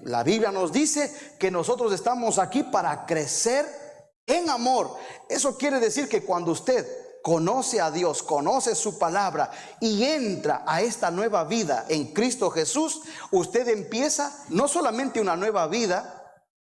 la Biblia nos dice que nosotros estamos aquí para crecer en amor. Eso quiere decir que cuando usted conoce a Dios, conoce su palabra y entra a esta nueva vida en Cristo Jesús, usted empieza no solamente una nueva vida,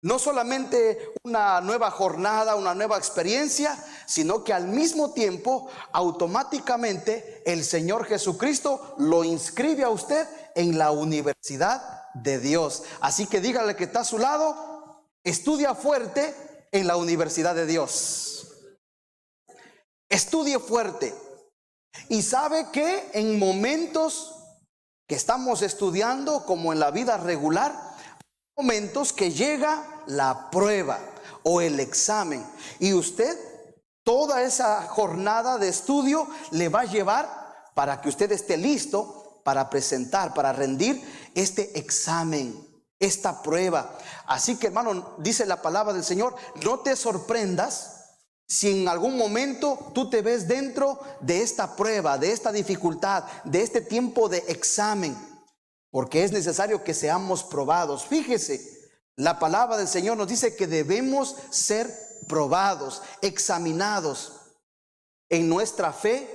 no solamente una nueva jornada, una nueva experiencia, sino que al mismo tiempo, automáticamente, el Señor Jesucristo lo inscribe a usted en la universidad de Dios. Así que dígale que está a su lado, estudia fuerte en la universidad de Dios. Estudie fuerte. Y sabe que en momentos que estamos estudiando, como en la vida regular, momentos que llega la prueba o el examen, y usted toda esa jornada de estudio le va a llevar para que usted esté listo para presentar, para rendir este examen, esta prueba. Así que, hermano, dice la palabra del Señor, no te sorprendas si en algún momento tú te ves dentro de esta prueba, de esta dificultad, de este tiempo de examen, porque es necesario que seamos probados. Fíjese, la palabra del Señor nos dice que debemos ser probados, examinados en nuestra fe,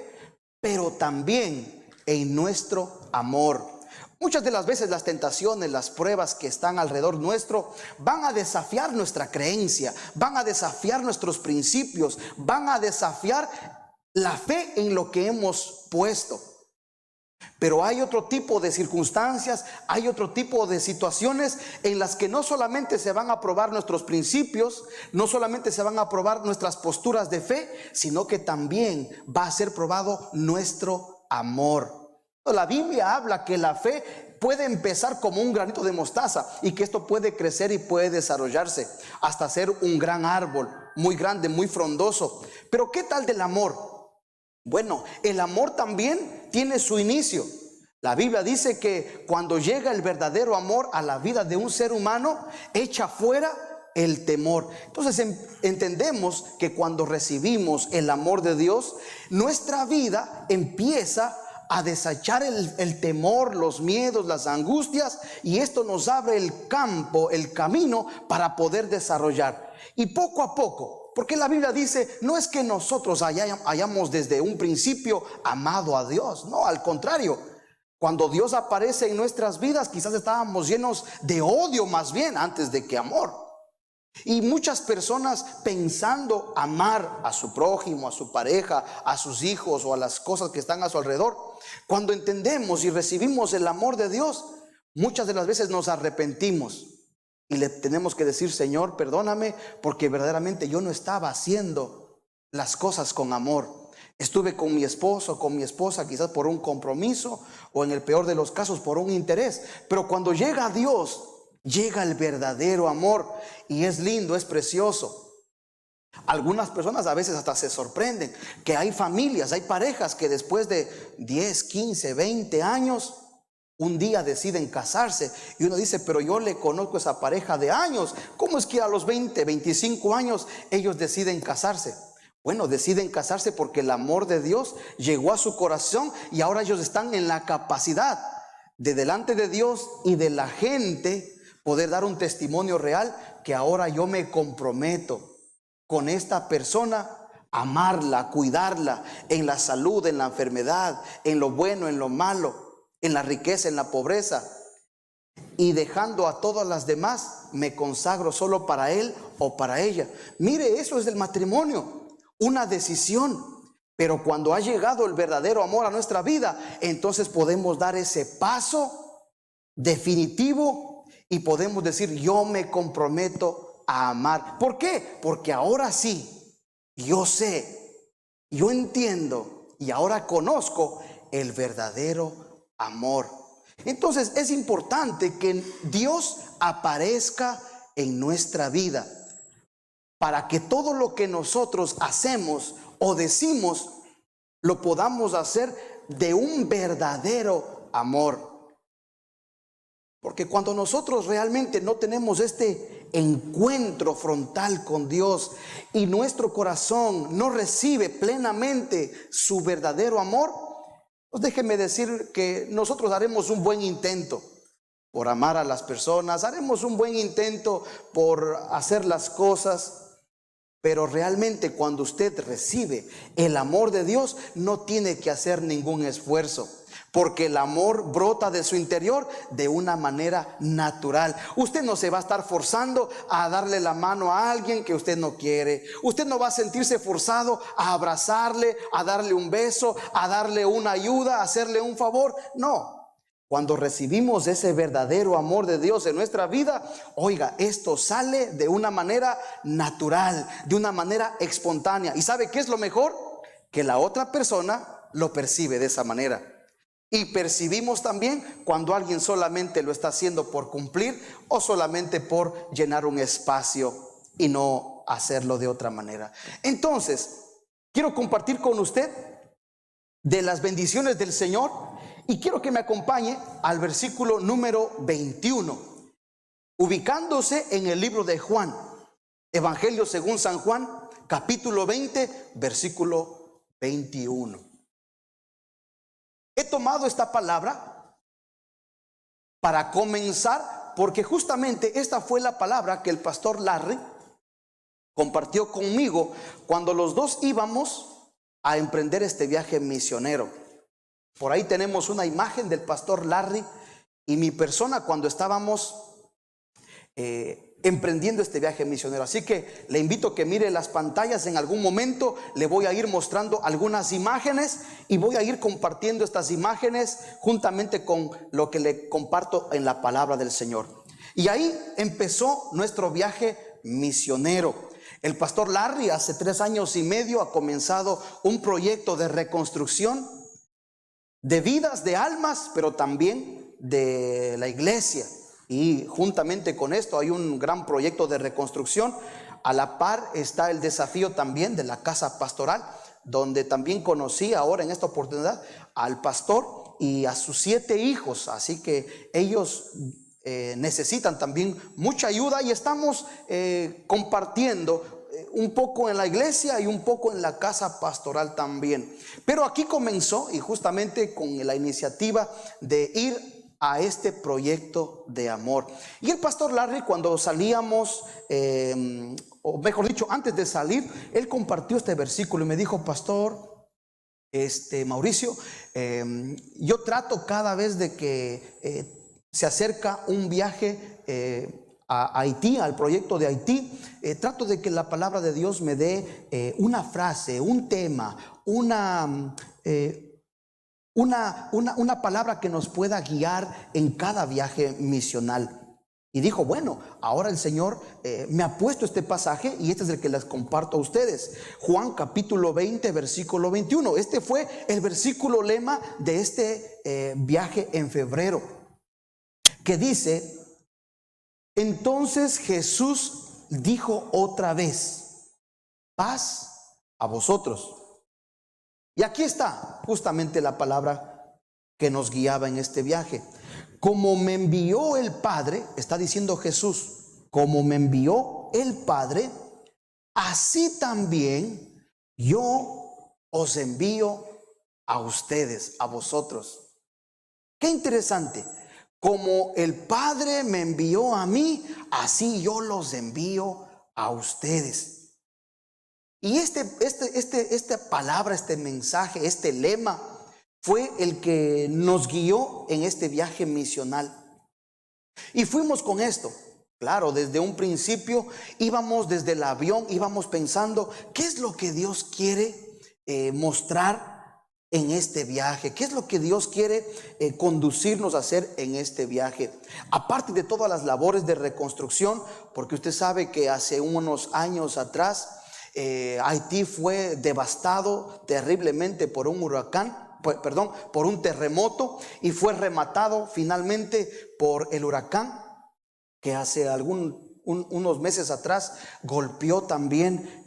pero también en nuestro amor. Muchas de las veces las tentaciones, las pruebas que están alrededor nuestro van a desafiar nuestra creencia, van a desafiar nuestros principios, van a desafiar la fe en lo que hemos puesto. Pero hay otro tipo de circunstancias, hay otro tipo de situaciones en las que no solamente se van a probar nuestros principios, no solamente se van a probar nuestras posturas de fe, sino que también va a ser probado nuestro amor. La Biblia habla que la fe puede empezar como un granito de mostaza y que esto puede crecer y puede desarrollarse hasta ser un gran árbol, muy grande, muy frondoso. Pero ¿qué tal del amor? Bueno, el amor también tiene su inicio. La Biblia dice que cuando llega el verdadero amor a la vida de un ser humano, echa fuera el temor. Entonces entendemos que cuando recibimos el amor de Dios, nuestra vida empieza a desechar el temor, los miedos, las angustias, y esto nos abre el campo, el camino para poder desarrollar. Y poco a poco, porque la Biblia dice, no es que nosotros hayamos desde un principio amado a Dios, no, al contrario. Cuando Dios aparece en nuestras vidas, quizás estábamos llenos de odio más bien antes de que amor. Y muchas personas, pensando amar a su prójimo, a su pareja, a sus hijos o a las cosas que están a su alrededor, cuando entendemos y recibimos el amor de Dios, muchas de las veces nos arrepentimos y le tenemos que decir, Señor, perdóname, porque verdaderamente yo no estaba haciendo las cosas con amor. Estuve con mi esposo, con mi esposa, quizás por un compromiso o en el peor de los casos por un interés. Pero cuando llega Dios, llega el verdadero amor y es lindo, es precioso. Algunas personas a veces hasta se sorprenden que hay familias, hay parejas que después de 10, 15, 20 años un día deciden casarse y uno dice, pero yo le conozco a esa pareja de años, ¿cómo es que a los 20, 25 años ellos deciden casarse? Bueno, deciden casarse porque el amor de Dios llegó a su corazón y ahora ellos están en la capacidad de delante de Dios y de la gente poder dar un testimonio real que ahora yo me comprometo con esta persona, amarla, cuidarla en la salud, en la enfermedad, en lo bueno, en lo malo, en la riqueza, en la pobreza, y dejando a todas las demás, me consagro solo para él o para ella. Mire, eso es el matrimonio, una decisión. Pero cuando ha llegado el verdadero amor a nuestra vida, entonces podemos dar ese paso definitivo y podemos decir, yo me comprometo a amar. ¿Por qué? Porque ahora sí, yo sé, yo entiendo y ahora conozco el verdadero amor. Entonces es importante que Dios aparezca en nuestra vida para que todo lo que nosotros hacemos o decimos lo podamos hacer de un verdadero amor. Porque cuando nosotros realmente no tenemos este encuentro frontal con Dios y nuestro corazón no recibe plenamente su verdadero amor, pues déjeme decir que nosotros haremos un buen intento, por amar a las personas, haremos un buen intento por hacer las cosas, pero realmente cuando usted recibe el amor de Dios, no tiene que hacer ningún esfuerzo, porque el amor brota de su interior de una manera natural. Usted no se va a estar forzando a darle la mano a alguien que usted no quiere. Usted no va a sentirse forzado a abrazarle, a darle un beso, a darle una ayuda, a hacerle un favor. No. Cuando recibimos ese verdadero amor de Dios en nuestra vida, oiga, esto sale de una manera natural, de una manera espontánea. ¿Y sabe qué es lo mejor? Que la otra persona lo percibe de esa manera. Y percibimos también cuando alguien solamente lo está haciendo por cumplir o solamente por llenar un espacio y no hacerlo de otra manera. Entonces, quiero compartir con usted de las bendiciones del Señor y quiero que me acompañe al versículo número 21, ubicándose en el libro de Juan, Evangelio según San Juan, capítulo 20, versículo 21. He tomado esta palabra para comenzar porque justamente esta fue la palabra que el pastor Larry compartió conmigo cuando los dos íbamos a emprender este viaje misionero. Por ahí tenemos una imagen del pastor Larry y mi persona cuando estábamos emprendiendo este viaje misionero. Así que le invito a que mire las pantallas. En algún momento le voy a ir mostrando algunas imágenes y voy a ir compartiendo estas imágenes juntamente con lo que le comparto en la palabra del Señor. Y ahí empezó nuestro viaje misionero. El pastor Larry hace 3 años y medio ha comenzado un proyecto de reconstrucción de vidas, de almas, pero también de la iglesia. Y juntamente con esto hay un gran proyecto de reconstrucción. A la par está el desafío también de la casa pastoral, donde también conocí ahora en esta oportunidad al pastor y a sus 7 hijos. Así que ellos necesitan también mucha ayuda y estamos compartiendo un poco en la iglesia y un poco en la casa pastoral también. Pero aquí comenzó y justamente con la iniciativa de ir a este proyecto de amor. Y el pastor Larry, cuando salíamos, o mejor dicho, antes de salir, él compartió este versículo y me dijo: pastor Mauricio, yo trato cada vez de que se acerca un viaje a Haití, al proyecto de Haití, trato de que la palabra de Dios me dé una frase, un tema, una palabra que nos pueda guiar en cada viaje misional. Y dijo: bueno, ahora el Señor me ha puesto este pasaje y este es el que les comparto a ustedes. Juan capítulo 20, versículo 21. Este fue el versículo lema de este viaje en febrero, que dice: entonces Jesús dijo otra vez, paz a vosotros. Y aquí está justamente la palabra que nos guiaba en este viaje. Como me envió el Padre, está diciendo Jesús, como me envió el Padre, así también yo os envío a ustedes, a vosotros. Qué interesante. Como el Padre me envió a mí, así yo los envío a ustedes. Y esta palabra, este mensaje, este lema fue el que nos guió en este viaje misional. Y fuimos con esto. Claro, desde un principio íbamos desde el avión, íbamos pensando qué es lo que Dios quiere mostrar en este viaje, qué es lo que Dios quiere conducirnos a hacer en este viaje. Aparte de todas las labores de reconstrucción, porque usted sabe que hace unos años atrás Haití fue devastado terriblemente por un por un terremoto, y fue rematado finalmente por el huracán que hace unos meses atrás golpeó también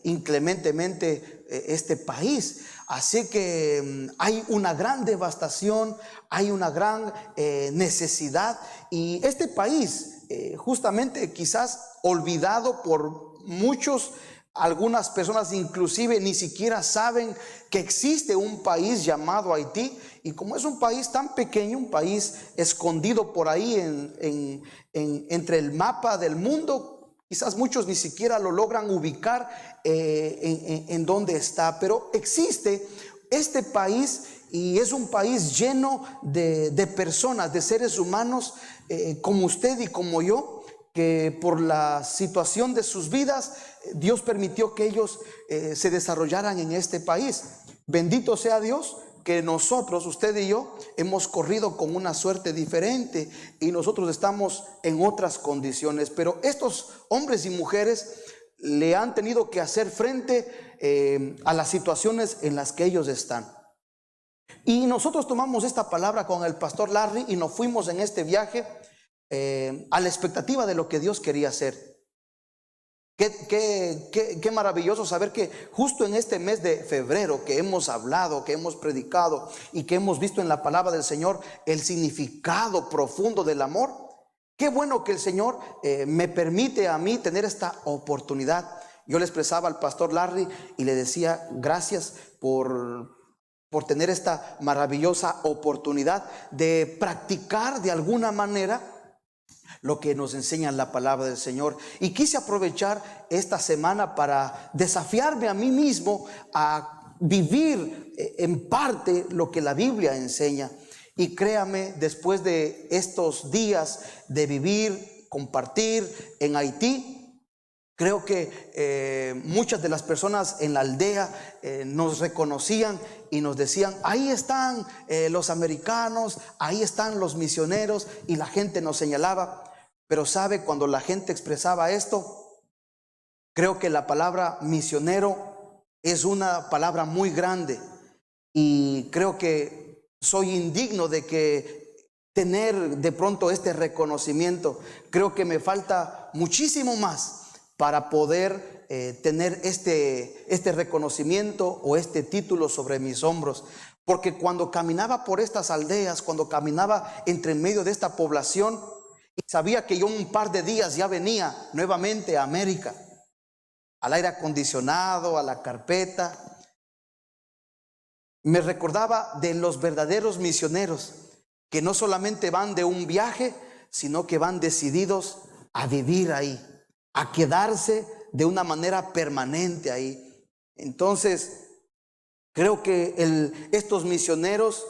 inclementemente este país. Así que hay una gran devastación, hay una gran necesidad, y este país justamente quizás olvidado por muchos, algunas personas inclusive ni siquiera saben que existe un país llamado Haití. Y como es un país tan pequeño, un país escondido por ahí entre el mapa del mundo, quizás muchos ni siquiera lo logran ubicar en dónde está. Pero existe este país y es un país lleno de personas, de seres humanos como usted y como yo, que por la situación de sus vidas, Dios permitió que ellos se desarrollaran en este país. Bendito sea Dios que nosotros, usted y yo, hemos corrido con una suerte diferente y nosotros estamos en otras condiciones. Pero estos hombres y mujeres le han tenido que hacer frente a las situaciones en las que ellos están. Y nosotros tomamos esta palabra con el pastor Larry y nos fuimos en este viaje a la expectativa de lo que Dios quería hacer. Qué maravilloso saber que justo en este mes de febrero que hemos hablado, que hemos predicado y que hemos visto en la palabra del Señor el significado profundo del amor. Qué bueno que el Señor me permite a mí tener esta oportunidad. Yo le expresaba al pastor Larry y le decía gracias por tener esta maravillosa oportunidad de practicar de alguna manera lo que nos enseña la palabra del Señor. Y quise aprovechar esta semana para desafiarme a mí mismo a vivir en parte lo que la Biblia enseña. Y créame, después de estos días de vivir, compartir en Haití, creo que muchas de las personas en la aldea nos reconocían y nos decían: ahí están los americanos, ahí están los misioneros, y la gente nos señalaba. Pero sabe, cuando la gente expresaba esto, creo que la palabra misionero es una palabra muy grande, y creo que soy indigno de que tener de pronto este reconocimiento. Creo que me falta muchísimo más para poder tener este reconocimiento o este título sobre mis hombros. Porque cuando caminaba por estas aldeas, cuando caminaba entre medio de esta población, y sabía que yo un par de días ya venía nuevamente a América, al aire acondicionado, a la carpeta, me recordaba de los verdaderos misioneros que no solamente van de un viaje, sino que van decididos a vivir ahí, a quedarse de una manera permanente ahí. Entonces, creo que estos misioneros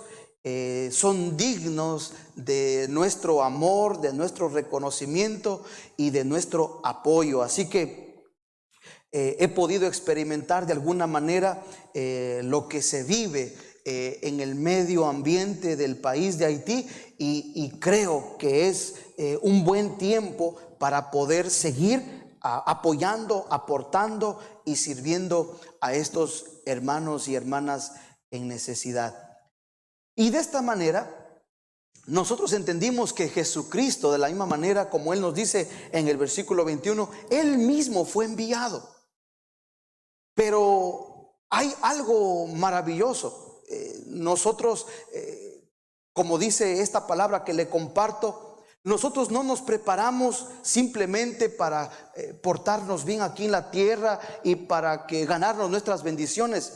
son dignos de nuestro amor, de nuestro reconocimiento y de nuestro apoyo. Así que he podido experimentar de alguna manera lo que se vive en el medio ambiente del país de Haití, y creo que es un buen tiempo para poder seguir apoyando, aportando y sirviendo a estos hermanos y hermanas en necesidad. Y de esta manera nosotros entendimos que Jesucristo, de la misma manera como Él nos dice en el versículo 21, Él mismo fue enviado. Pero hay algo maravilloso. Nosotros, como dice esta palabra que le comparto, nosotros no nos preparamos simplemente para portarnos bien aquí en la tierra y para ganarnos nuestras bendiciones,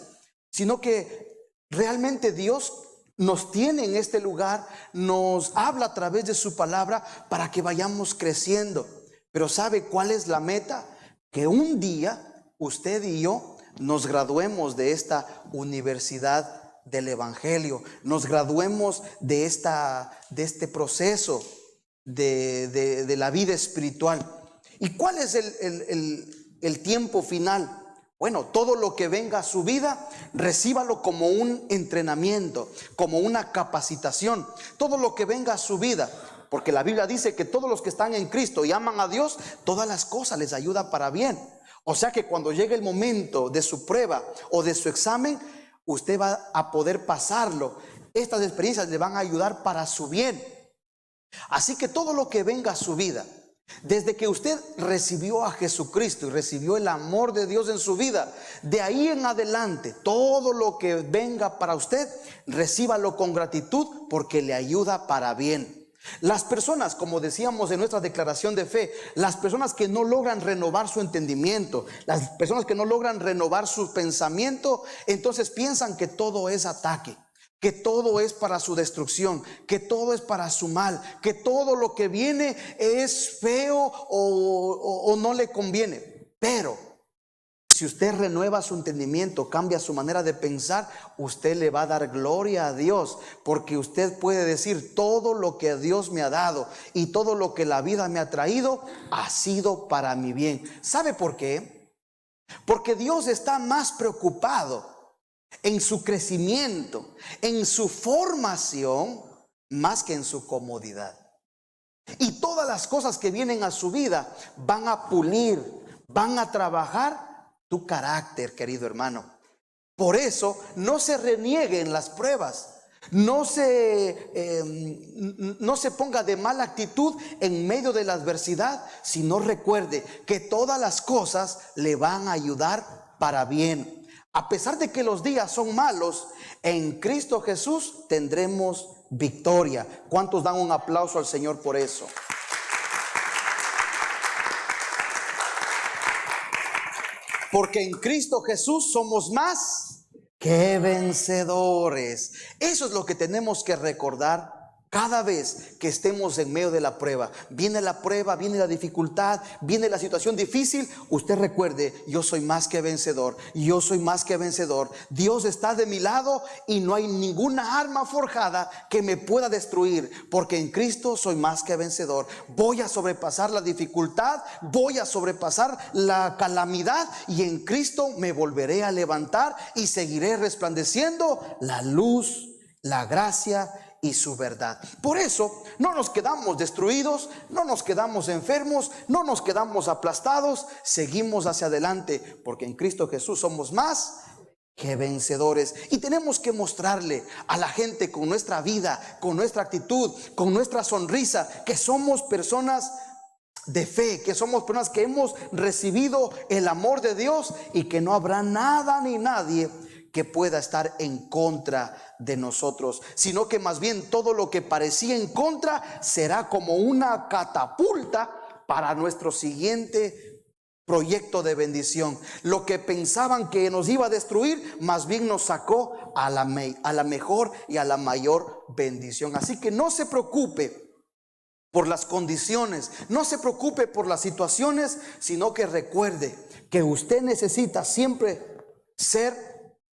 sino que realmente Dios nos tiene en este lugar, nos habla a través de su palabra para que vayamos creciendo. Pero ¿sabe cuál es la meta? Que un día usted y yo nos graduemos de esta universidad del Evangelio, nos graduemos de este proceso de la vida espiritual. ¿Y cuál es el tiempo final? Bueno, todo lo que venga a su vida, recíbalo como un entrenamiento, como una capacitación. Todo lo que venga a su vida, porque la Biblia dice que todos los que están en Cristo y aman a Dios, todas las cosas les ayudan para bien. O sea que cuando llegue el momento de su prueba o de su examen, usted va a poder pasarlo. Estas experiencias le van a ayudar para su bien. Así que todo lo que venga a su vida, desde que usted recibió a Jesucristo y recibió el amor de Dios en su vida, de ahí en adelante, todo lo que venga para usted, recíbalo con gratitud, porque le ayuda para bien. Las personas, como decíamos en nuestra declaración de fe, las personas que no logran renovar su entendimiento, las personas que no logran renovar su pensamiento, entonces piensan que todo es ataque, que todo es para su destrucción, que todo es para su mal, que todo lo que viene es feo o no le conviene. Pero si usted renueva su entendimiento, cambia su manera de pensar, usted le va a dar gloria a Dios, porque usted puede decir: todo lo que Dios me ha dado y todo lo que la vida me ha traído ha sido para mi bien. ¿Sabe por qué? Porque Dios está más preocupado en su crecimiento, en su formación, más que en su comodidad. Y todas las cosas que vienen a su vida van a pulir, van a trabajar tu carácter, querido hermano. Por eso no se renieguen las pruebas. No se ponga de mala actitud en medio de la adversidad, sino recuerde que todas las cosas le van a ayudar para bien. A pesar de que los días son malos, en Cristo Jesús tendremos victoria. ¿Cuántos dan un aplauso al Señor por eso? Porque en Cristo Jesús somos más que vencedores. Eso es lo que tenemos que recordar cada vez que estemos en medio de la prueba. Viene la prueba, viene la dificultad, viene la situación difícil. Usted recuerde: yo soy más que vencedor. Yo soy más que vencedor. Dios está de mi lado y no hay ninguna arma forjada que me pueda destruir, porque en Cristo soy más que vencedor. Voy a sobrepasar la dificultad, voy a sobrepasar la calamidad, y en Cristo me volveré a levantar y seguiré resplandeciendo la luz, la gracia y su verdad. Por eso no nos quedamos destruidos, no nos quedamos enfermos, no nos quedamos aplastados, seguimos hacia adelante, porque en Cristo Jesús somos más que vencedores. Y tenemos que mostrarle a la gente con nuestra vida, con nuestra actitud, con nuestra sonrisa, que somos personas de fe, que somos personas que hemos recibido el amor de Dios, y que no habrá nada ni nadie que pueda estar en contra de nosotros, sino que más bien todo lo que parecía en contra será como una catapulta para nuestro siguiente proyecto de bendición. Lo que pensaban que nos iba a destruir, más bien nos sacó a la mejor y a la mayor bendición. Así que no se preocupe por las condiciones, no se preocupe por las situaciones, sino que recuerde que usted necesita siempre ser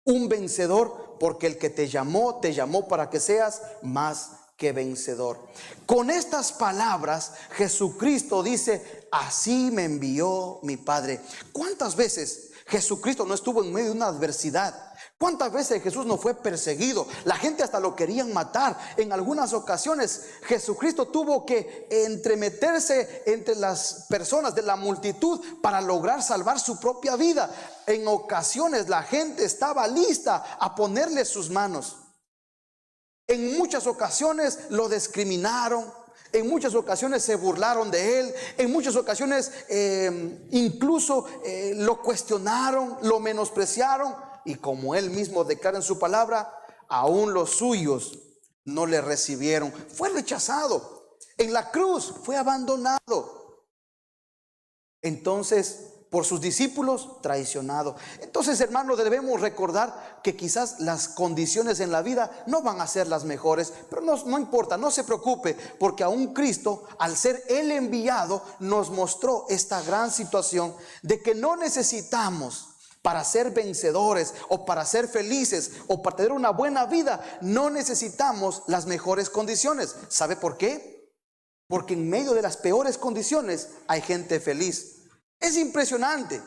un vencedor, porque el que te llamó para que seas más que vencedor. Con estas palabras Jesucristo dice: así me envió mi Padre. ¿Cuántas veces Jesucristo no estuvo en medio de una adversidad? ¿Cuántas veces Jesús no fue perseguido? La gente hasta lo querían matar. En algunas ocasiones Jesucristo tuvo que entremeterse entre las personas de la multitud para lograr salvar su propia vida. En ocasiones la gente estaba lista a ponerle sus manos. En muchas ocasiones lo discriminaron. En muchas ocasiones se burlaron de él. En muchas ocasiones incluso lo cuestionaron, lo menospreciaron. Y como él mismo declara en su palabra, aún los suyos no le recibieron. Fue rechazado. En la cruz fue abandonado. Entonces, por sus discípulos, traicionado. Entonces, hermanos, debemos recordar que quizás las condiciones en la vida no van a ser las mejores, pero no importa, no se preocupe, porque aún Cristo, al ser el enviado, nos mostró esta gran situación de que no necesitamos, para ser vencedores o para ser felices o para tener una buena vida, no necesitamos las mejores condiciones. ¿Sabe por qué? Porque en medio de las peores condiciones hay gente feliz. Es impresionante.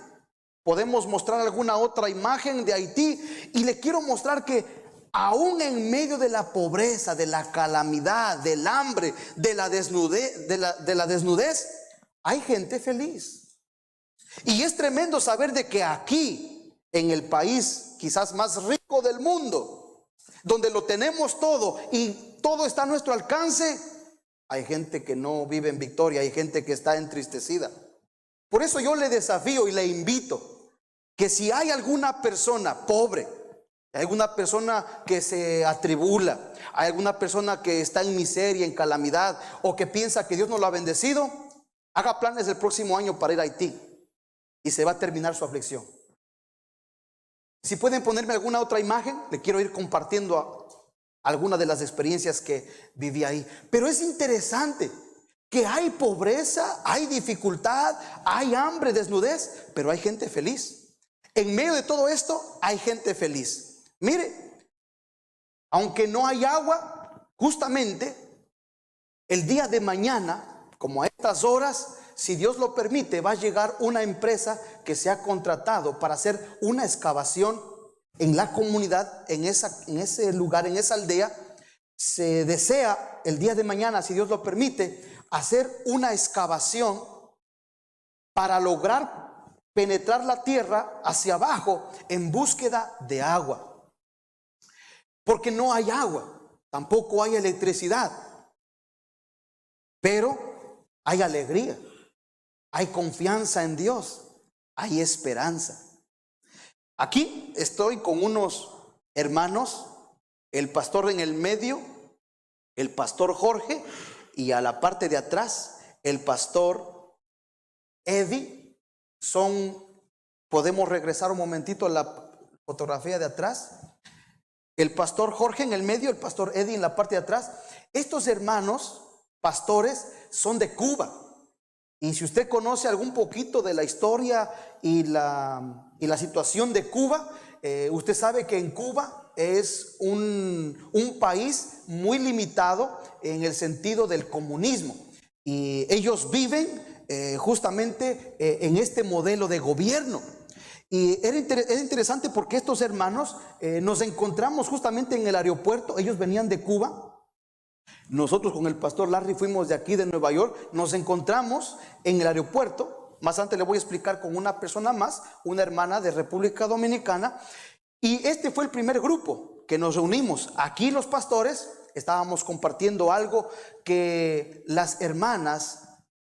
Podemos mostrar alguna otra imagen de Haití, y le quiero mostrar que aún en medio de la pobreza, de la calamidad, del hambre, de la desnudez, hay gente feliz. Y es tremendo saber de que aquí, en el país quizás más rico del mundo, donde lo tenemos todo y todo está a nuestro alcance, hay gente que no vive en victoria, hay gente que está entristecida. Por eso yo le desafío y le invito que si hay alguna persona pobre, Hay alguna persona que se atribula, hay alguna persona que está en miseria, en calamidad, o que piensa que Dios no lo ha bendecido. Haga planes el próximo año para ir a Haití y se va a terminar su aflicción. Si pueden ponerme alguna otra imagen, le quiero ir compartiendo algunas de las experiencias que viví ahí. Pero es interesante que hay pobreza, hay dificultad, hay hambre, desnudez, pero hay gente feliz. En medio de todo esto hay gente feliz. Mire, aunque no hay agua, justamente el día de mañana, como a estas horas, si Dios lo permite, va a llegar una empresa que se ha contratado para hacer una excavación en la comunidad, en ese lugar, en esa aldea. Se desea el día de mañana, si Dios lo permite, hacer una excavación para lograr penetrar la tierra hacia abajo en búsqueda de agua. Porque no hay agua, tampoco hay electricidad, pero hay alegría, hay confianza en Dios, hay esperanza. Aquí estoy con unos hermanos, el pastor en el medio, el pastor Jorge, y a la parte de atrás el pastor Eddie. Podemos regresar un momentito a la fotografía de atrás. El pastor Jorge en el medio, el pastor Eddie en la parte de atrás. Estos hermanos pastores son de Cuba. Y si usted conoce algún poquito de la historia y la situación de Cuba, usted sabe que en Cuba es un país muy limitado en el sentido del comunismo. Y ellos viven justamente en este modelo de gobierno. Y es interesante porque estos hermanos nos encontramos justamente en el aeropuerto. Ellos venían de Cuba. Nosotros con el pastor Larry fuimos de aquí de Nueva York. Nos encontramos en el aeropuerto. Más antes le voy a explicar con una persona más, una hermana de República Dominicana. Y este fue el primer grupo que nos reunimos. Aquí los pastores estábamos compartiendo algo que las hermanas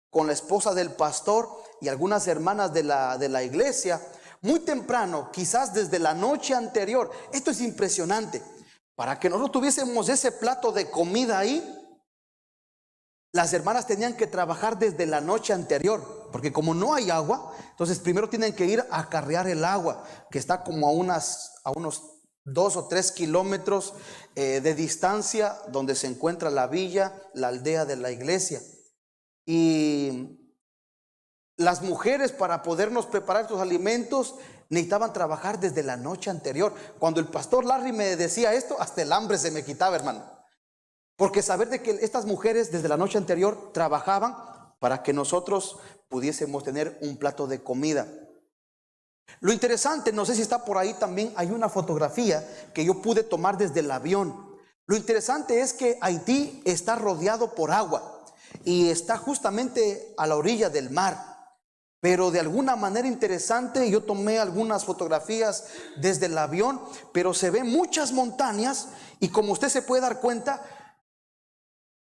con la esposa del pastor y algunas hermanas de la iglesia, muy temprano, quizás desde la noche anterior. Esto es impresionante. Para que nosotros tuviésemos ese plato de comida ahí, las hermanas tenían que trabajar desde la noche anterior, porque como no hay agua, entonces primero tienen que ir a acarrear el agua, que está como a unos 2 o 3 kilómetros de distancia, donde se encuentra la villa, la aldea de la iglesia. Y las mujeres, para podernos preparar estos alimentos, necesitaban trabajar desde la noche anterior. Cuando el pastor Larry me decía esto, hasta el hambre se me quitaba, hermano. Porque saber de que estas mujeres desde la noche anterior trabajaban para que nosotros pudiésemos tener un plato de comida. Lo interesante, no sé si está por ahí también, hay una fotografía que yo pude tomar desde el avión. Lo interesante es que Haití está rodeado por agua y está justamente a la orilla del mar. Pero de alguna manera interesante, yo tomé algunas fotografías desde el avión, pero se ven muchas montañas y como usted se puede dar cuenta,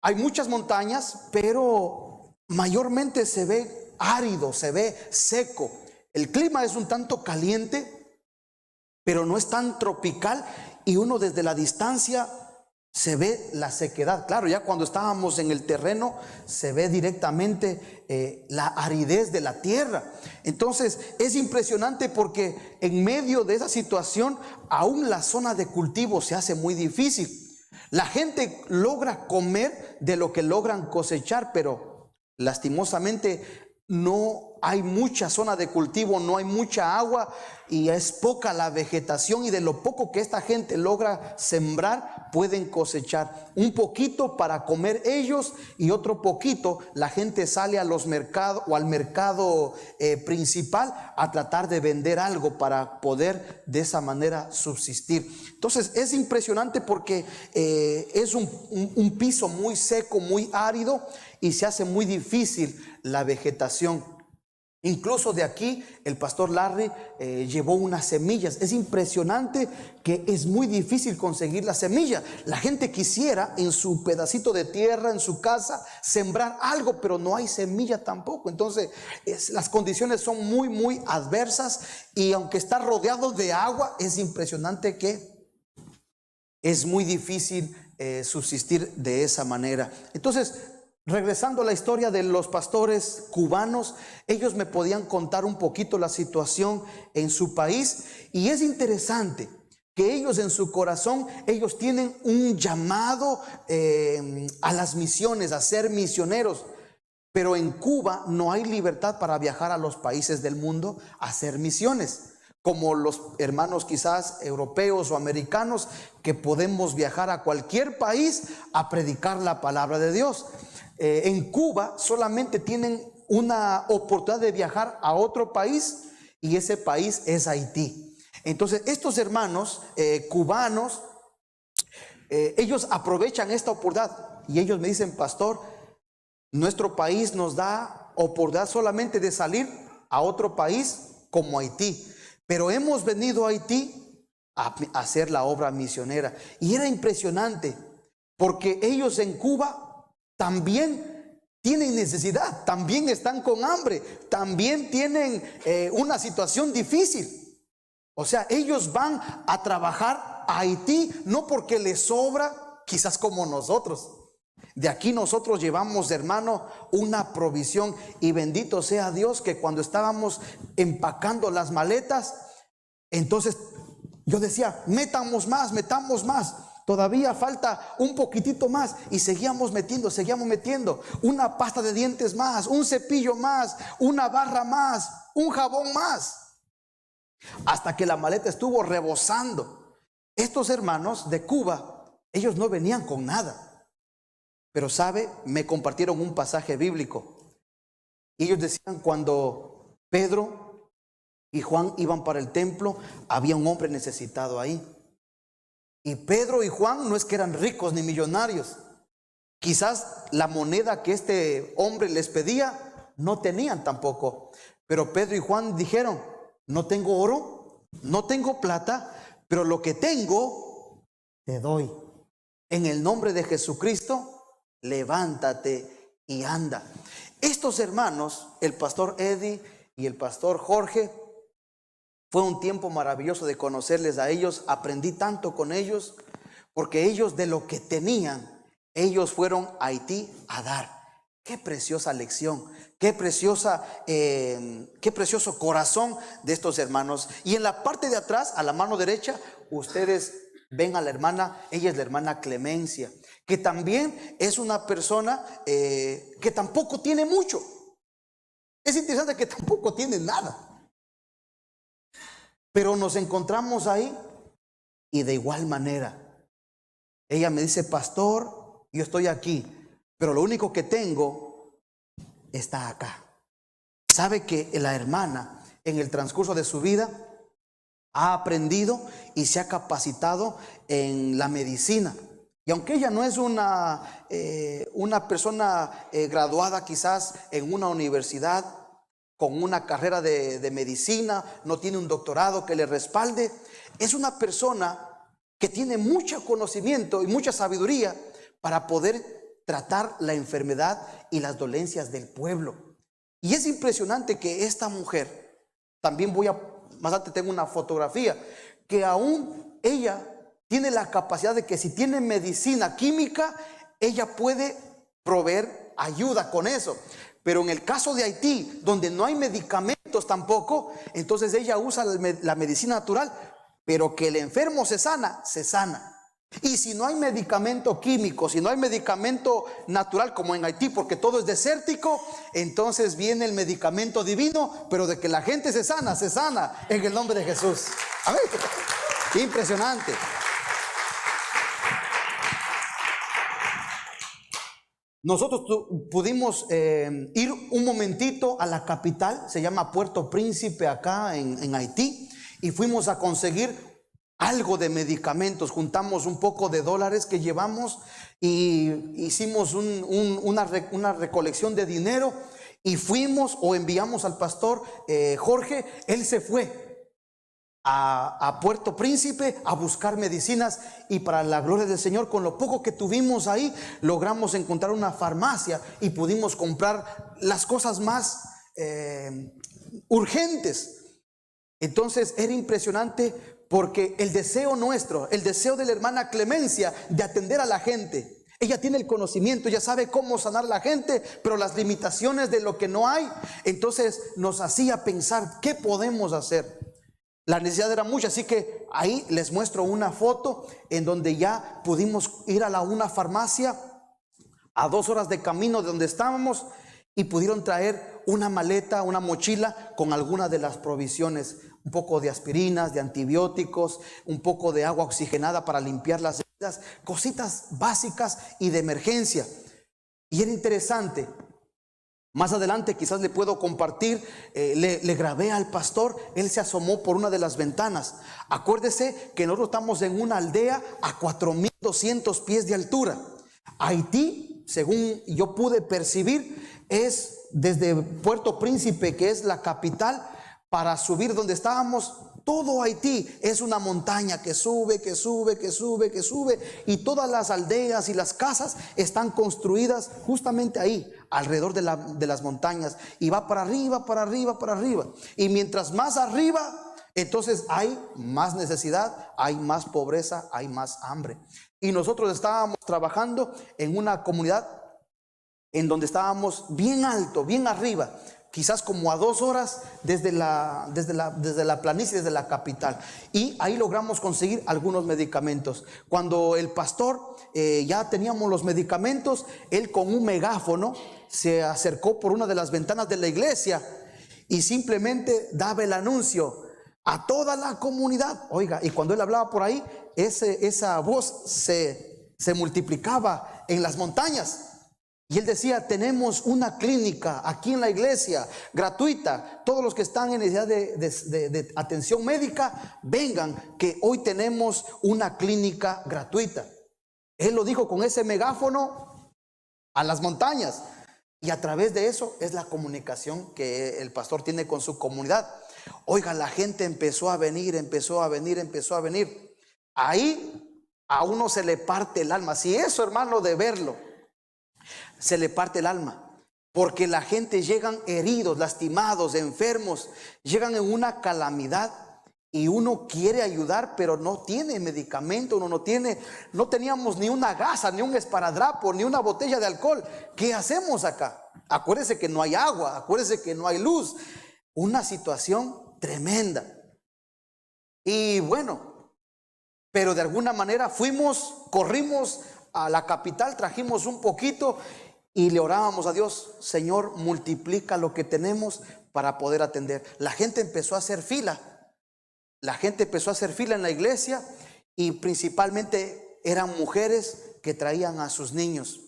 hay muchas montañas, pero mayormente se ve árido, se ve seco. El clima es un tanto caliente, pero no es tan tropical y uno desde la distancia se ve la sequedad. Claro, ya cuando estábamos en el terreno se ve directamente la aridez de la tierra. Entonces es impresionante porque en medio de esa situación aún la zona de cultivo se hace muy difícil. La gente logra comer de lo que logran cosechar, pero lastimosamente no hay mucha zona de cultivo, no hay mucha agua y es poca la vegetación, y de lo poco que esta gente logra sembrar pueden cosechar un poquito para comer ellos y otro poquito la gente sale a los mercados o al mercado principal a tratar de vender algo para poder de esa manera subsistir. Entonces es impresionante porque es un piso muy seco, muy árido y se hace muy difícil la vegetación. Incluso de aquí el pastor Larry llevó unas semillas. Es impresionante que es muy difícil conseguir la semilla. La gente quisiera en su pedacito de tierra, en su casa, sembrar algo, pero no hay semilla tampoco. Entonces las condiciones son muy, muy adversas y aunque está rodeado de agua, es impresionante que es muy difícil subsistir de esa manera. Entonces, regresando a la historia de los pastores cubanos, ellos me podían contar un poquito la situación en su país, y es interesante que ellos en su corazón, ellos tienen un llamado a las misiones, a ser misioneros. Pero en Cuba no hay libertad para viajar a los países del mundo a hacer misiones, como los hermanos quizás europeos o americanos, que podemos viajar a cualquier país a predicar la palabra de Dios. En Cuba solamente tienen una oportunidad de viajar a otro país, y ese país es Haití. Entonces estos hermanos cubanos, ellos aprovechan esta oportunidad y ellos me dicen: pastor, nuestro país nos da oportunidad solamente de salir a otro país como Haití, pero hemos venido a Haití a hacer la obra misionera. Y era impresionante, porque ellos en Cuba también tienen necesidad, también están con hambre, también tienen una situación difícil. O sea, ellos van a trabajar a Haití no porque les sobra, quizás como nosotros. De aquí nosotros llevamos, hermano, una provisión, y bendito sea Dios que cuando estábamos empacando las maletas, entonces yo decía: metamos más, todavía falta un poquitito más, y seguíamos metiendo, una pasta de dientes más, un cepillo más, una barra más, un jabón más, hasta que la maleta estuvo rebosando. Estos hermanos de Cuba, ellos no venían con nada. Pero sabe, me compartieron un pasaje bíblico. Y ellos decían: cuando Pedro y Juan iban para el templo, había un hombre necesitado ahí. Y Pedro y Juan no es que eran ricos ni millonarios. Quizás la moneda que este hombre les pedía no tenían tampoco. Pero Pedro y Juan dijeron: no tengo oro, no tengo plata, pero lo que tengo te doy. En el nombre de Jesucristo, levántate y anda. Estos hermanos, el pastor Eddie y el pastor Jorge, fue un tiempo maravilloso de conocerles a ellos. Aprendí tanto con ellos, porque ellos, de lo que tenían, ellos fueron a Haití a dar. Qué preciosa lección, qué precioso corazón de estos hermanos. Y en la parte de atrás, a la mano derecha, ustedes ven a la hermana, ella es la hermana Clemencia, que también es una persona que tampoco tiene mucho. Es interesante que tampoco tiene nada. Pero nos encontramos ahí, y de igual manera, ella me dice: pastor, yo estoy aquí, pero lo único que tengo está acá. Sabe que la hermana, en el transcurso de su vida, ha aprendido y se ha capacitado en la medicina. Y aunque ella no es una persona graduada quizás en una universidad con una carrera de medicina, no tiene un doctorado que le respalde, es una persona que tiene mucho conocimiento y mucha sabiduría para poder tratar la enfermedad y las dolencias del pueblo. Y es impresionante que esta mujer, también más adelante tengo una fotografía, que aún ella tiene la capacidad de que si tiene medicina química, ella puede proveer ayuda con eso. Pero en el caso de Haití, donde no hay medicamentos tampoco, entonces ella usa la medicina natural, pero que el enfermo se sana. Y si no hay medicamento químico, si no hay medicamento natural como en Haití, porque todo es desértico, entonces viene el medicamento divino, pero de que la gente se sana en el nombre de Jesús. Amén. Impresionante. Nosotros pudimos ir un momentito a la capital, se llama Puerto Príncipe, acá en Haití, y fuimos a conseguir algo de medicamentos. Juntamos un poco de dólares que llevamos y hicimos una recolección de dinero, y fuimos o enviamos al pastor Jorge. Él se fue a Puerto Príncipe a buscar medicinas, y para la gloria del Señor, con lo poco que tuvimos ahí, logramos encontrar una farmacia y pudimos comprar las cosas más urgentes. Entonces era impresionante Porque el deseo nuestro, el deseo de la hermana Clemencia de atender a la gente, ella tiene el conocimiento, ella sabe cómo sanar a la gente, pero las limitaciones de lo que no hay, entonces nos hacía pensar qué podemos hacer. La necesidad era mucha, así que ahí les muestro una foto en donde ya pudimos ir a una farmacia a 2 horas de camino de donde estábamos, y pudieron traer una maleta, una mochila con algunas de las provisiones, un poco de aspirinas, de antibióticos, un poco de agua oxigenada para limpiar las heridas, cositas básicas y de emergencia. Y era interesante. Más adelante quizás le puedo compartir, le grabé al pastor, él se asomó por una de las ventanas. Acuérdese que nosotros estamos en una aldea a 4.200 pies de altura. Haití, según yo pude percibir, es desde Puerto Príncipe, que es la capital, para subir donde estábamos. Todo Haití es una montaña que sube, que sube, que sube, que sube, y todas las aldeas y las casas están construidas justamente ahí, alrededor de las montañas, y va para arriba, para arriba, para arriba. Y mientras más arriba, entonces hay más necesidad, hay más pobreza, hay más hambre. Y nosotros estábamos trabajando en una comunidad en donde estábamos bien alto, bien arriba, quizás como a 2 horas desde la planicie, desde la capital. Y ahí logramos conseguir algunos medicamentos. Cuando el pastor ya teníamos los medicamentos, él con un megáfono se acercó por una de las ventanas de la iglesia y simplemente daba el anuncio a toda la comunidad. Oiga, y cuando él hablaba por ahí, esa voz se multiplicaba en las montañas. Y él decía: tenemos una clínica aquí en la iglesia, gratuita. Todos los que están en necesidad de atención médica, vengan, que hoy tenemos una clínica gratuita. Él lo dijo con ese megáfono a las montañas. Y a través de eso es la comunicación que el pastor tiene con su comunidad. Oiga, la gente empezó a venir, empezó a venir, empezó a venir. Ahí a uno se le parte el alma. Si eso, hermano, de verlo, se le parte el alma, porque la gente llegan heridos, lastimados, enfermos, llegan en una calamidad y uno quiere ayudar, pero no tiene medicamento, no teníamos ni una gasa, ni un esparadrapo, ni una botella de alcohol. ¿Qué hacemos acá? Acuérdese que no hay agua, acuérdese que no hay luz. Una situación tremenda. Y bueno, pero de alguna manera corrimos a la capital, trajimos un poquito y le orábamos a Dios: Señor, multiplica lo que tenemos para poder atender. La gente empezó a hacer fila. La gente empezó a hacer fila en la iglesia, y principalmente eran mujeres que traían a sus niños.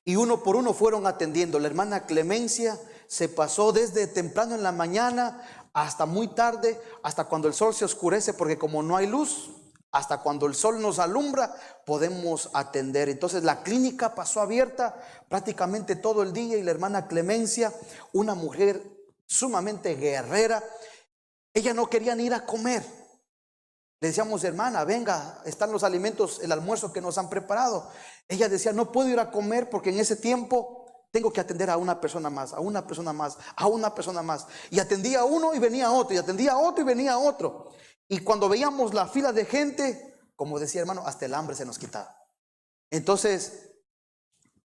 Y uno por uno fueron atendiendo. La hermana Clemencia se pasó desde temprano en la mañana hasta muy tarde, hasta cuando el sol se oscurece, porque como no hay luz, hasta cuando el sol nos alumbra podemos atender. Entonces la clínica pasó abierta prácticamente todo el día, y la hermana Clemencia, una mujer sumamente guerrera, ella no quería ni ir a comer. Le decíamos: hermana, venga, están los alimentos, el almuerzo que nos han preparado. Ella decía: no puedo ir a comer porque en ese tiempo tengo que atender a una persona más, a una persona más, a una persona más. Y atendía a uno y venía otro, y atendía a otro y venía otro. Y cuando veíamos la fila de gente, como decía hermano, hasta el hambre se nos quitaba. Entonces,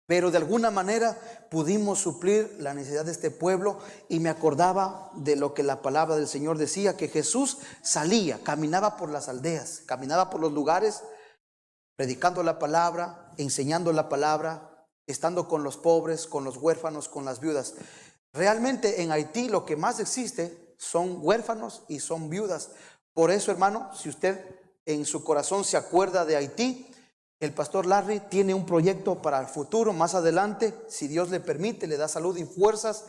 pero de alguna manera pudimos suplir la necesidad de este pueblo. Y me acordaba de lo que la palabra del Señor decía, que Jesús salía, caminaba por las aldeas, caminaba por los lugares, predicando la palabra, enseñando la palabra, estando con los pobres, con los huérfanos, con las viudas. Realmente en Haití lo que más existe son huérfanos y son viudas. Por eso, hermano, si usted en su corazón se acuerda de Haití, el pastor Larry tiene un proyecto para el futuro. Más adelante, si Dios le permite, le da salud y fuerzas,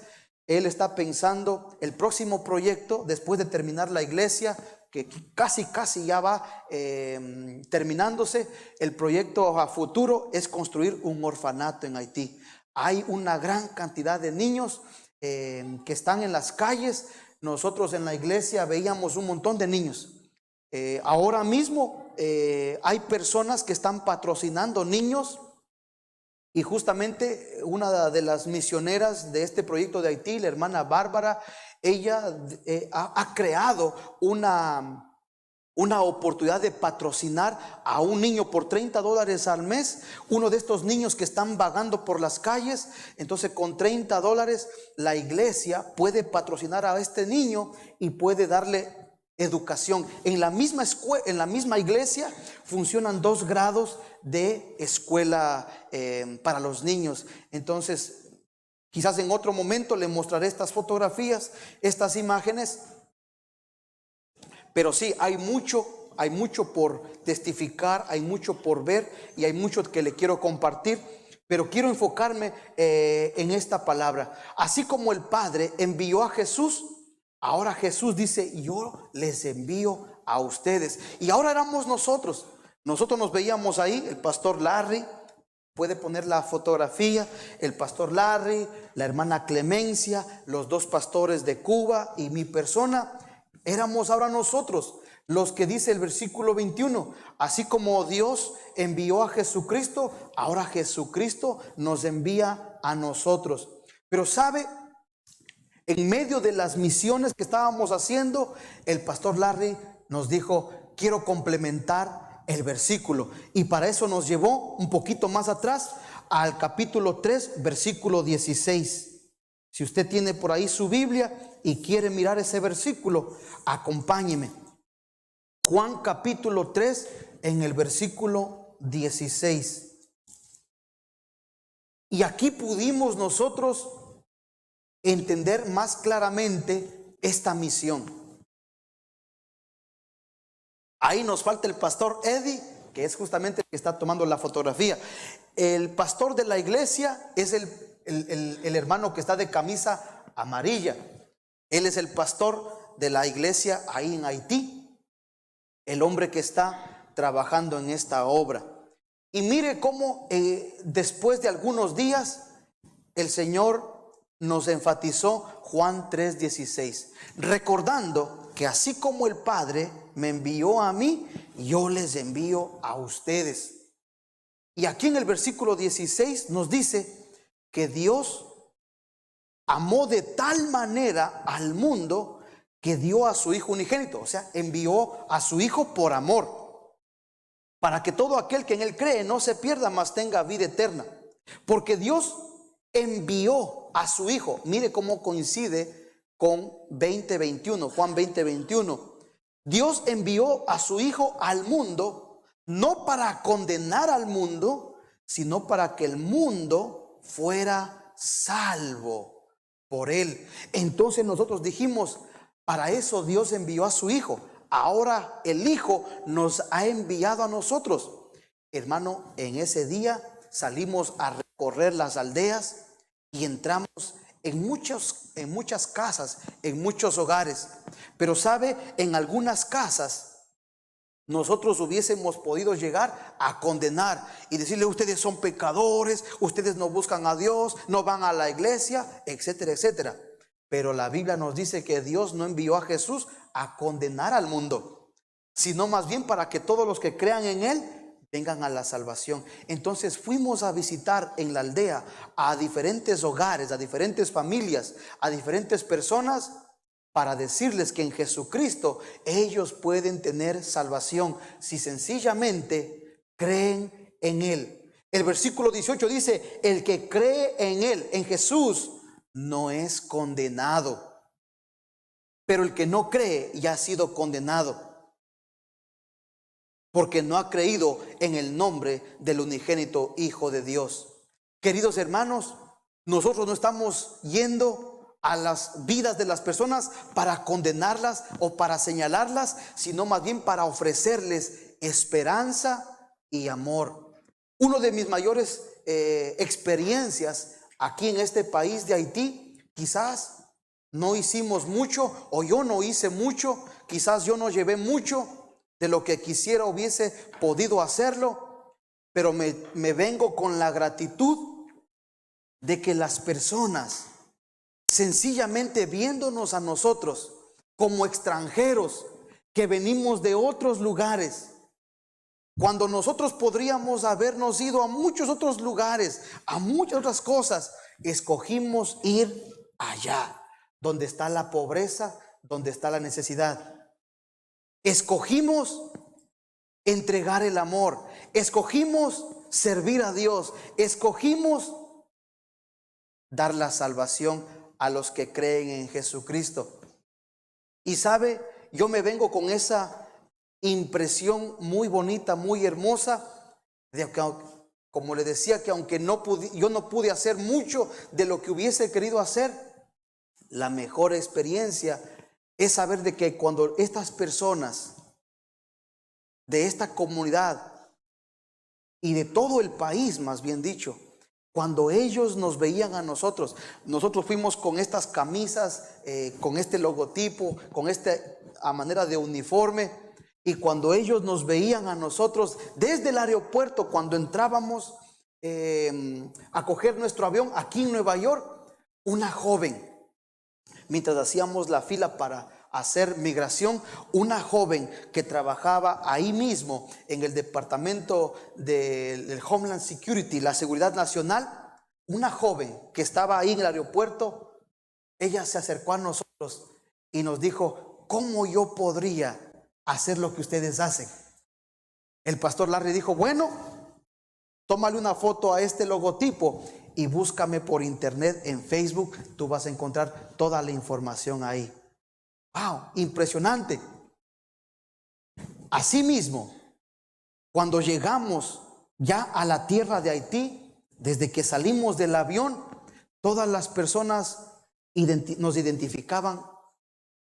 él está pensando el próximo proyecto después de terminar la iglesia, que casi ya va terminándose. El proyecto a futuro es construir un orfanato en Haití. Hay una gran cantidad de niños que están en las calles. Nosotros en la iglesia veíamos un montón de niños. Ahora mismo hay personas que están patrocinando niños, y justamente una de las misioneras de este proyecto de Haití, la hermana Bárbara, ella ha creado una una oportunidad de patrocinar a un niño por $30 al mes, uno de estos niños que están vagando por las calles. Entonces con $30 la iglesia puede patrocinar a este niño y puede darle educación. En la misma escuela, en la misma iglesia funcionan 2 grados de escuela para los niños. Entonces quizás en otro momento le mostraré estas fotografías, estas imágenes. Pero sí, hay mucho por testificar, hay mucho por ver y hay mucho que le quiero compartir. Pero quiero enfocarme en esta palabra. Así como el Padre envió a Jesús, ahora Jesús dice: yo les envío a ustedes. Y ahora éramos nosotros. Nosotros nos veíamos ahí, el pastor Larry, puede poner la fotografía, el pastor Larry, la hermana Clemencia, los 2 pastores de Cuba y mi persona. Éramos ahora nosotros los que dice el versículo 21, así como Dios envió a Jesucristo, ahora Jesucristo nos envía a nosotros. Pero sabe, en medio de las misiones que estábamos haciendo, el pastor Larry nos dijo: quiero complementar el versículo. Y para eso nos llevó un poquito más atrás al capítulo 3, versículo 16. Si usted tiene por ahí su Biblia y quiere mirar ese versículo, acompáñeme. Juan capítulo 3 en el versículo 16. Y aquí pudimos nosotros entender más claramente esta misión. Ahí nos falta el pastor Eddie, que es justamente el que está tomando la fotografía. El pastor de la iglesia es el hermano que está de camisa amarilla. Él es el pastor de la iglesia ahí en Haití, el hombre que está trabajando en esta obra. Y mire cómo después de algunos días el Señor nos enfatizó Juan 3:16, recordando que así como el Padre me envió a mí, yo les envío a ustedes. Y aquí en el versículo 16 nos dice que Dios amó de tal manera al mundo que dio a su Hijo unigénito, o sea, envió a su Hijo por amor, para que todo aquel que en Él cree no se pierda, mas tenga vida eterna. Porque Dios envió a su Hijo. Mire cómo coincide con 20:21, Juan 20:21. Dios envió a su Hijo al mundo, no para condenar al mundo, sino para que el mundo fuera salvo por Él. Entonces nosotros dijimos: para eso Dios envió a su Hijo. Ahora el Hijo nos ha enviado a nosotros. Hermano, en ese día salimos a recorrer las aldeas y entramos en muchas casas, en muchos hogares. Pero sabe, en algunas casas nosotros hubiésemos podido llegar a condenar y decirle: ustedes son pecadores, ustedes no buscan a Dios, no van a la iglesia, etcétera, etcétera. Pero la Biblia nos dice que Dios no envió a Jesús a condenar al mundo, sino más bien para que todos los que crean en Él vengan a la salvación. Entonces fuimos a visitar en la aldea a diferentes hogares, a diferentes familias, a diferentes personas, para decirles que en Jesucristo ellos pueden tener salvación si sencillamente creen en Él. El versículo 18 dice: el que cree en Él, en Jesús, no es condenado, pero el que no cree ya ha sido condenado, porque no ha creído en el nombre del unigénito Hijo de Dios. Queridos hermanos, nosotros no estamos yendo a las vidas de las personas para condenarlas o para señalarlas, sino más bien para ofrecerles esperanza y amor. Uno de mis mayores experiencias aquí en este país de Haití, quizás no hicimos mucho, o yo no hice mucho, quizás yo no llevé mucho de lo que quisiera hubiese podido hacerlo, pero me vengo con la gratitud de que las personas, sencillamente viéndonos a nosotros como extranjeros que venimos de otros lugares, cuando nosotros podríamos habernos ido a muchos otros lugares, a muchas otras cosas, escogimos ir allá, donde está la pobreza, donde está la necesidad. Escogimos entregar el amor, escogimos servir a Dios, escogimos dar la salvación a los que creen en Jesucristo. Y sabe, yo me vengo con esa impresión muy bonita, muy hermosa, de que, como le decía, que aunque yo no pude hacer mucho de lo que hubiese querido hacer, la mejor experiencia es saber de que cuando estas personas de esta comunidad y de todo el país, más bien dicho, cuando ellos nos veían a nosotros fuimos con estas camisas, con este logotipo, con a manera de uniforme, y cuando ellos nos veían a nosotros desde el aeropuerto, cuando entrábamos a coger nuestro avión aquí en Nueva York, una joven, mientras hacíamos la fila para hacer migración, una joven que trabajaba ahí mismo en el departamento del Homeland Security, la seguridad nacional, una joven que estaba ahí en el aeropuerto, ella se acercó a nosotros y nos dijo: ¿cómo yo podría hacer lo que ustedes hacen? El pastor Larry dijo: bueno, tómale una foto a este logotipo y búscame por internet en Facebook, tú vas a encontrar toda la información ahí. ¡Wow! Impresionante. Asimismo, cuando llegamos ya a la tierra de Haití, desde que salimos del avión, todas las personas nos identificaban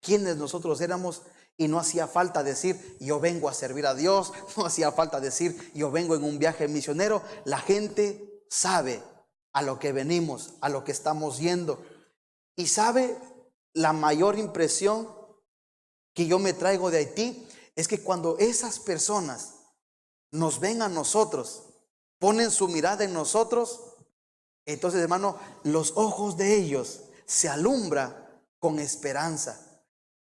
quiénes nosotros éramos, y no hacía falta decir yo vengo a servir a Dios, no hacía falta decir yo vengo en un viaje misionero. La gente sabe a lo que venimos, a lo que estamos yendo. Y sabe, la mayor impresión que yo me traigo de Haití es que cuando esas personas nos ven a nosotros, ponen su mirada en nosotros, entonces, hermano, los ojos de ellos se alumbran con esperanza.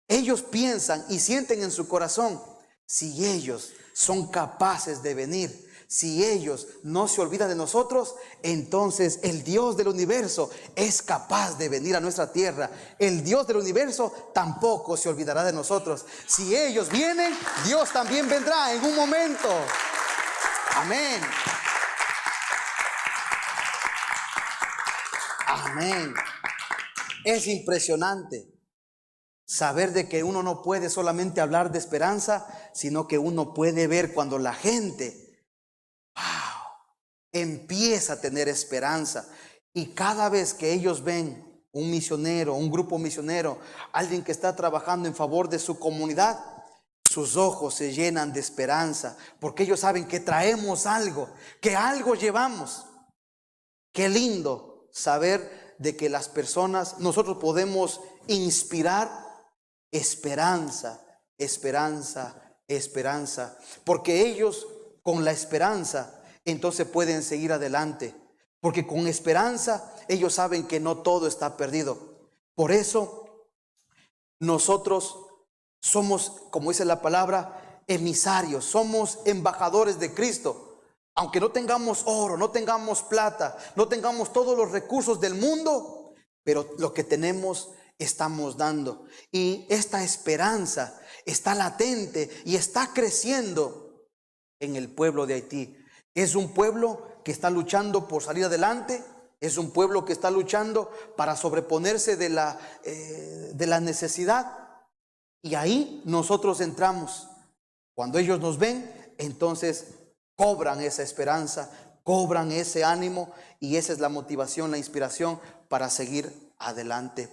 Ellos piensan y sienten en su corazón: si ellos son capaces de venir, si ellos no se olvidan de nosotros, entonces el Dios del universo es capaz de venir a nuestra tierra. El Dios del universo tampoco se olvidará de nosotros. Si ellos vienen, Dios también vendrá en un momento. Amén. Amén. Es impresionante saber de que uno no puede solamente hablar de esperanza, sino que uno puede ver cuando la gente empieza a tener esperanza. Y cada vez que ellos ven un misionero, un grupo misionero, alguien que está trabajando en favor de su comunidad, sus ojos se llenan de esperanza, porque ellos saben que traemos algo, que algo llevamos. Qué lindo saber de que las personas, nosotros podemos inspirar esperanza, esperanza, esperanza, porque ellos con la esperanza entonces pueden seguir adelante, porque con esperanza ellos saben que no todo está perdido. Por eso nosotros somos, como dice la palabra, emisarios, somos embajadores de Cristo. Aunque no tengamos oro, no tengamos plata, no tengamos todos los recursos del mundo, pero lo que tenemos estamos dando. Y esta esperanza está latente y está creciendo en el pueblo de Haití. Es un pueblo que está luchando por salir adelante. Es un pueblo que está luchando para sobreponerse de la necesidad. Y ahí nosotros entramos. Cuando ellos nos ven, entonces cobran esa esperanza, cobran ese ánimo, y esa es la motivación, la inspiración para seguir adelante.